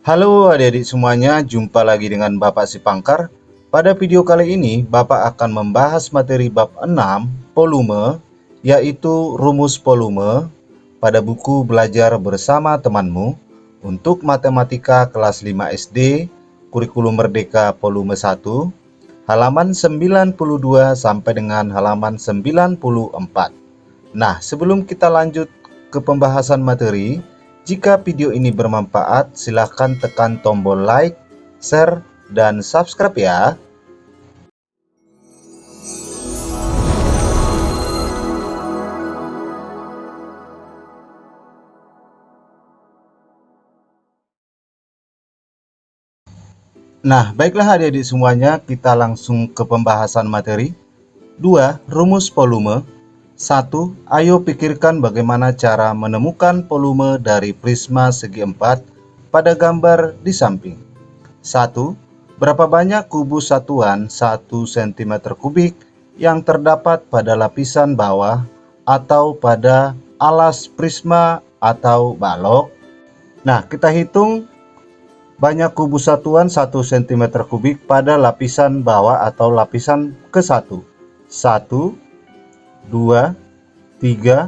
Halo adik-adik semuanya, jumpa lagi dengan Bapak Sipangkar. Pada video kali ini, Bapak akan membahas materi bab 6, volume, yaitu rumus volume pada buku Belajar Bersama Temanmu untuk Matematika kelas 5 SD, Kurikulum Merdeka volume 1, halaman 92 sampai dengan halaman 94. Nah, sebelum kita lanjut ke pembahasan materi, jika video ini bermanfaat, silahkan tekan tombol like, share, dan subscribe ya. Nah, baiklah adik-adik semuanya, kita langsung ke pembahasan materi. 2. Rumus volume. 1. Ayo pikirkan bagaimana cara menemukan volume dari prisma segi 4 pada gambar di samping. 1. Berapa banyak kubus satuan 1 cm kubik yang terdapat pada lapisan bawah atau pada alas prisma atau balok? Nah, kita hitung banyak kubus satuan 1 cm kubik pada lapisan bawah atau lapisan ke-1. 1, 2, 3,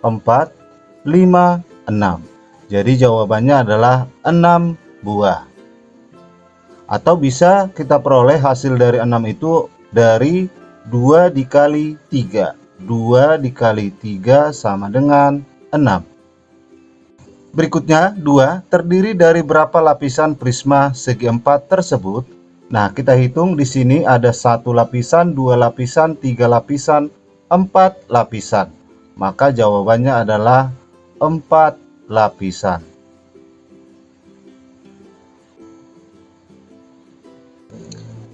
4, 5, 6. Jadi jawabannya adalah 6 buah. Atau bisa kita peroleh hasil dari 6 itu dari 2 dikali 3. 2 dikali 3 sama dengan 6. Berikutnya, 2 terdiri dari berapa lapisan prisma segi 4 tersebut? Nah, kita hitung di sini ada 1 lapisan, 2 lapisan, 3 lapisan, 4 lapisan. Maka jawabannya adalah 4 lapisan.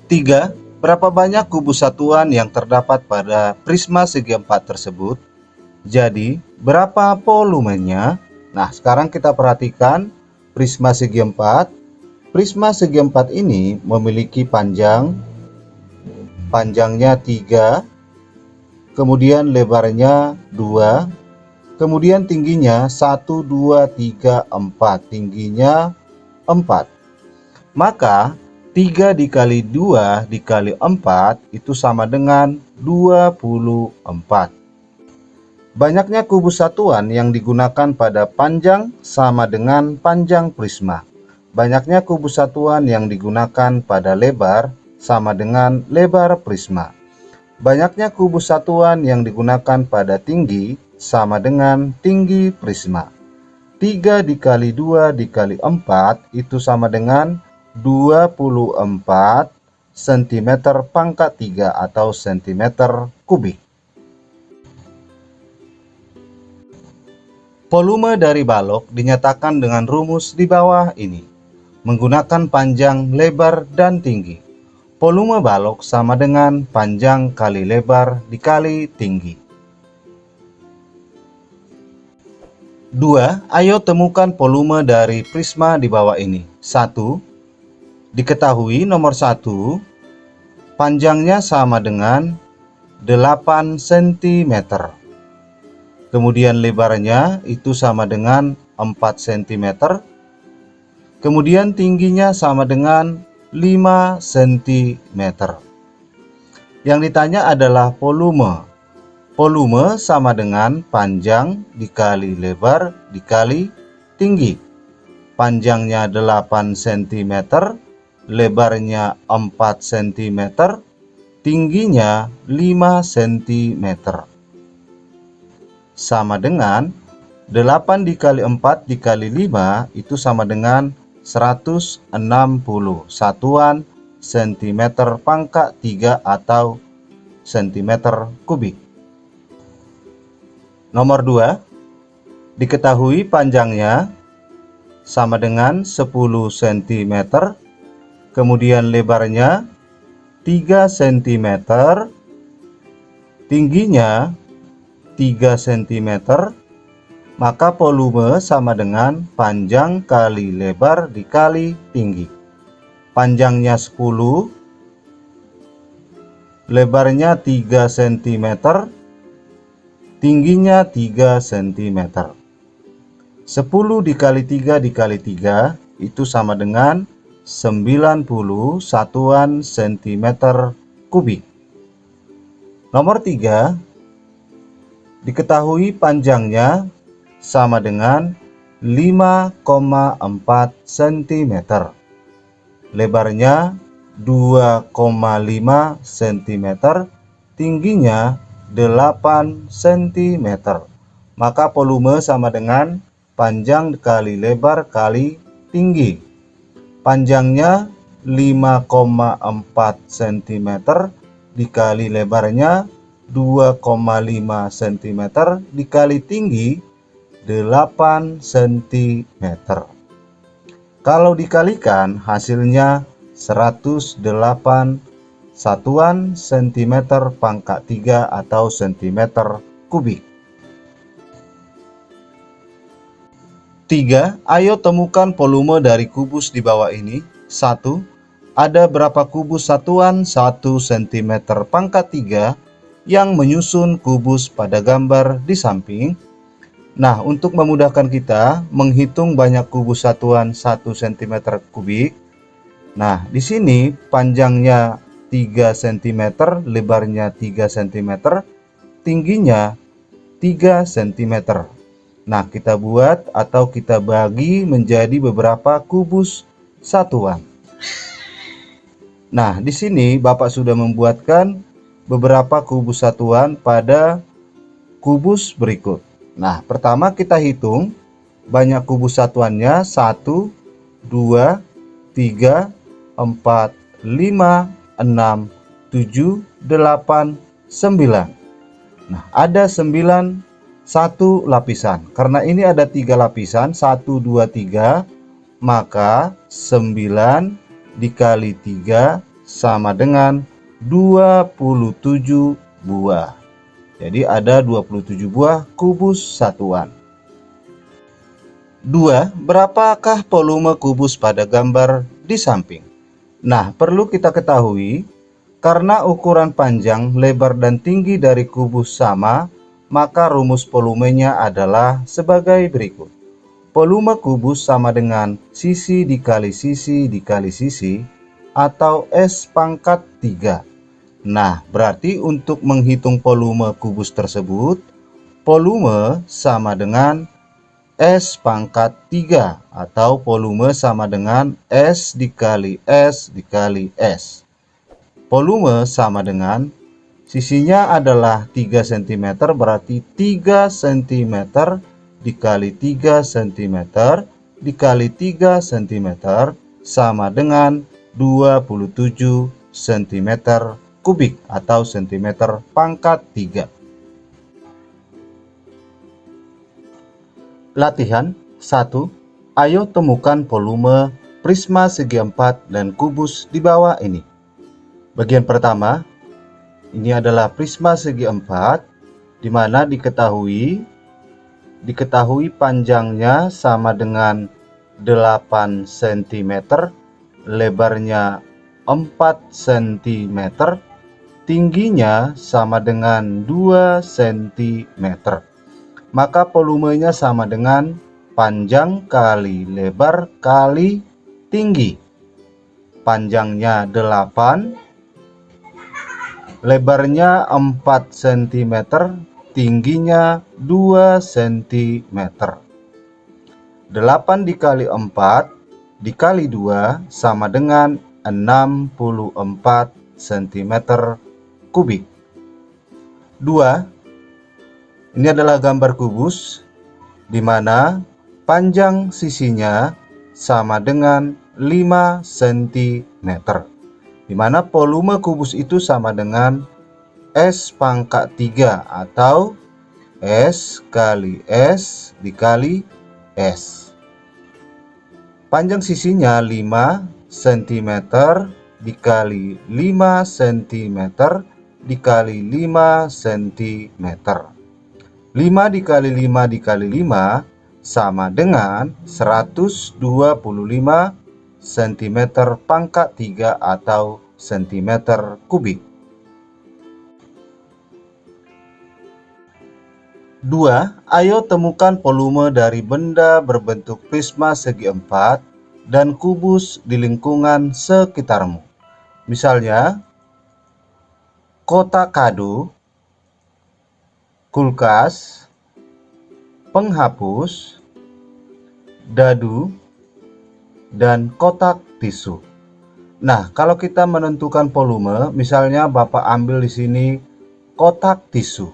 3. Berapa banyak kubus satuan yang terdapat pada prisma segi 4 tersebut? Jadi, berapa volumenya? Nah, sekarang kita perhatikan prisma segi 4. Prisma segi 4 ini memiliki panjangnya 3, kemudian lebarnya 2, kemudian tingginya 1, 2, 3, 4. Tingginya 4. Maka 3 dikali 2 dikali 4 itu sama dengan 24. Banyaknya kubus satuan yang digunakan pada panjang sama dengan panjang prisma. Banyaknya kubus satuan yang digunakan pada lebar sama dengan lebar prisma. Banyaknya kubus satuan yang digunakan pada tinggi sama dengan tinggi prisma. 3 dikali 2 dikali 4 itu sama dengan 24 cm pangkat 3 atau cm kubik. Volume dari balok dinyatakan dengan rumus di bawah ini, menggunakan panjang, lebar, dan tinggi. Volume balok sama dengan panjang kali lebar dikali tinggi. 2. Ayo temukan volume dari prisma di bawah ini. 1. Diketahui nomor 1, panjangnya sama dengan 8 cm. Kemudian lebarnya itu sama dengan 4 cm. Kemudian tingginya sama dengan 5 cm. Yang ditanya adalah volume. Volume sama dengan panjang dikali lebar dikali tinggi. Panjangnya 8 cm, lebarnya 4 cm, tingginya 5 cm. Sama dengan 8 dikali 4 dikali 5 itu sama dengan 160 satuan cm pangkat 3 atau cm kubik. Nomor 2, diketahui panjangnya sama dengan 10 cm, kemudian lebarnya 3 cm, tingginya 3 cm, maka volume sama dengan panjang kali lebar dikali tinggi. Panjangnya 10, lebarnya 3 cm, tingginya 3 cm. 10 dikali 3 dikali 3 itu sama dengan 90 satuan sentimeter kubik. Nomor 3, diketahui panjangnya sama dengan 5,4 cm. Lebarnya 2,5 cm, tingginya 8 cm. Maka volume sama dengan panjang kali lebar kali tinggi. Panjangnya 5,4 cm dikali lebarnya 2,5 cm dikali tinggi 8 cm. Kalau dikalikan hasilnya 108 satuan sentimeter pangkat 3 atau sentimeter kubik. 3. Ayo temukan volume dari kubus di bawah ini. 1. Ada berapa kubus satuan 1 cm pangkat 3 yang menyusun kubus pada gambar di samping? Nah, untuk memudahkan kita menghitung banyak kubus satuan 1 cm kubik. Nah, di sini panjangnya 3 cm, lebarnya 3 cm, tingginya 3 cm. Nah, kita buat atau kita bagi menjadi beberapa kubus satuan. Nah, di sini Bapak sudah membuatkan beberapa kubus satuan pada kubus berikut. Nah, pertama kita hitung banyak kubus satuannya 1, 2, 3, 4, 5, 6, 7, 8, 9. Nah, ada 9 satu lapisan. Karena ini ada 3 lapisan, 1, 2, 3, maka 9 dikali 3 sama dengan 27 buah. Jadi ada 27 buah kubus satuan. 2. Berapakah volume kubus pada gambar di samping? Nah, perlu kita ketahui, karena ukuran panjang, lebar, dan tinggi dari kubus sama, maka rumus volumenya adalah sebagai berikut. Volume kubus sama dengan sisi dikali sisi dikali sisi, atau S pangkat 3. Nah, berarti untuk menghitung volume kubus tersebut, volume sama dengan S pangkat 3, atau volume sama dengan S dikali S dikali S. Volume sama dengan sisinya adalah 3 cm, berarti 3 cm dikali 3 cm dikali 3 cm sama dengan 27 cm kubik atau cm pangkat 3. Latihan 1. Ayo temukan volume prisma segi 4 dan kubus di bawah ini. Bagian pertama, ini adalah prisma segi 4, di mana diketahui panjangnya sama dengan 8 cm, lebarnya 4 cm, tingginya sama dengan 2 cm. Maka volumenya sama dengan panjang kali lebar kali tinggi. Panjangnya 8, lebarnya 4 cm, tingginya 2 cm. 8 dikali 4 dikali 2 sama dengan 64 cm kubik. 2. Ini adalah gambar kubus di mana panjang sisinya sama dengan 5 cm. Di mana volume kubus itu sama dengan S pangkat 3 atau S kali S dikali S. Panjang sisinya 5 cm dikali 5 cm dikali 5 cm. 5 dikali 5 dikali 5 sama dengan 125 cm pangkat 3 atau cm kubik. 2. Ayo temukan volume dari benda berbentuk prisma segi 4 dan kubus di lingkungan sekitarmu. Misalnya, kotak kado, kulkas, penghapus, dadu, dan kotak tisu. Nah, kalau kita menentukan volume, misalnya Bapak ambil di sini kotak tisu.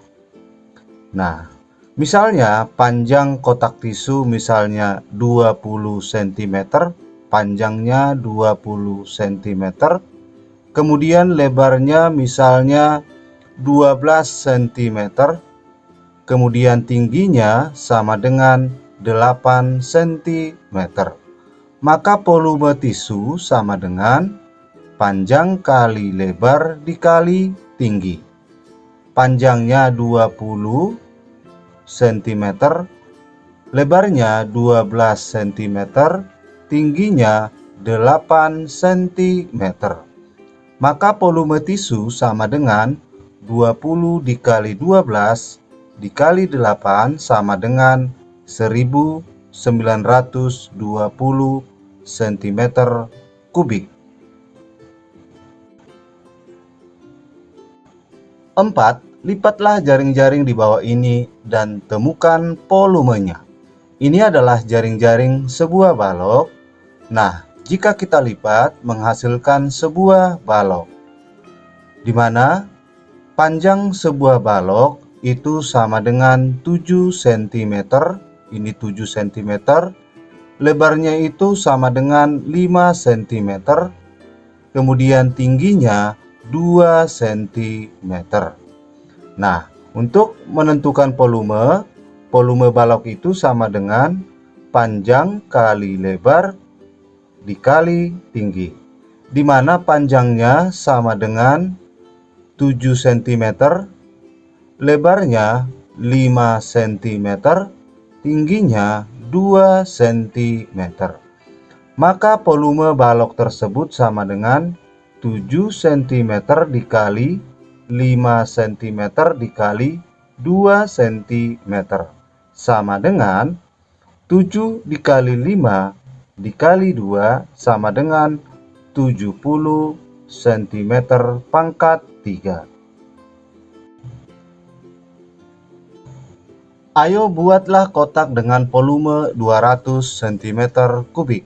Nah, misalnya panjang kotak tisu misalnya 20 cm, panjangnya 20 cm, kemudian lebarnya misalnya 12 cm, kemudian tingginya sama dengan 8 cm. Maka volume tisu sama dengan panjang kali lebar dikali tinggi. Panjangnya 20 cm, lebarnya 12 cm, tingginya 8 cm. Maka volume tisu sama dengan 20 dikali 12 dikali 8 sama dengan 1920 cm kubik. 4. Lipatlah jaring-jaring di bawah ini dan temukan volumenya. Ini adalah jaring-jaring sebuah balok. Nah, jika kita lipat menghasilkan sebuah balok, di mana panjang sebuah balok itu sama dengan 7 cm. Ini 7 cm. Lebarnya itu sama dengan 5 cm, kemudian tingginya 2 cm. Nah, untuk menentukan volume balok itu sama dengan panjang kali lebar dikali tinggi, di mana panjangnya sama dengan 7 cm, lebarnya 5 cm, tingginya 2 cm. Maka volume balok tersebut sama dengan 7 cm dikali 5 cm dikali 2 cm sama dengan 7 dikali 5 dikali 2 sama dengan 70 cm pangkat 3. Ayo buatlah kotak dengan volume 200 cm kubik.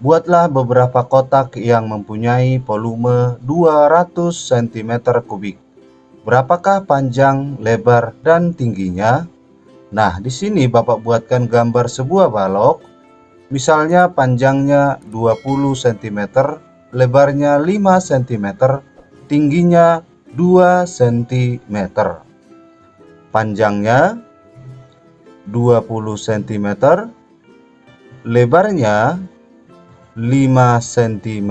Buatlah beberapa kotak yang mempunyai volume 200 cm kubik. Berapakah panjang, lebar, dan tingginya? Nah, di sini Bapak buatkan gambar sebuah balok. Misalnya panjangnya 20 cm, lebarnya 5 cm, tingginya 2 cm. Panjangnya 20 cm, lebarnya 5 cm,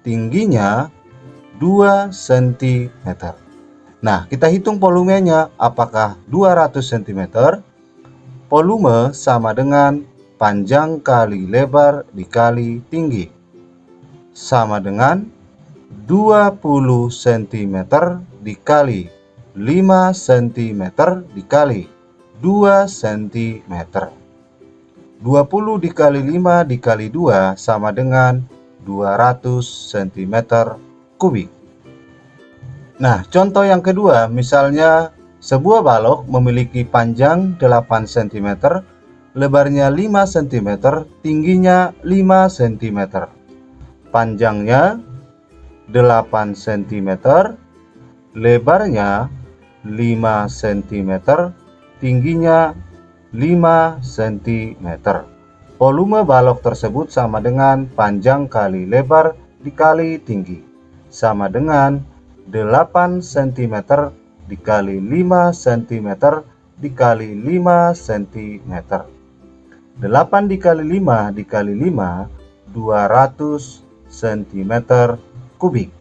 tingginya 2 cm. Nah, kita hitung volumenya. Apakah 200 cm? Volume sama dengan panjang kali lebar dikali tinggi, sama dengan 20 cm dikali 5 cm dikali 2 cm. 20 dikali 5 dikali 2 sama dengan 200 cm kubik. Nah, contoh yang kedua, misalnya sebuah balok memiliki panjang 8 cm, lebarnya 5 cm, tingginya 5 cm. Panjangnya 8 cm, lebarnya 5 cm, tingginya 5 cm. Volume balok tersebut sama dengan panjang kali lebar dikali tinggi, sama dengan 8 cm dikali 5 cm dikali 5 cm. 8 dikali 5 dikali 5, 200 cm kubik.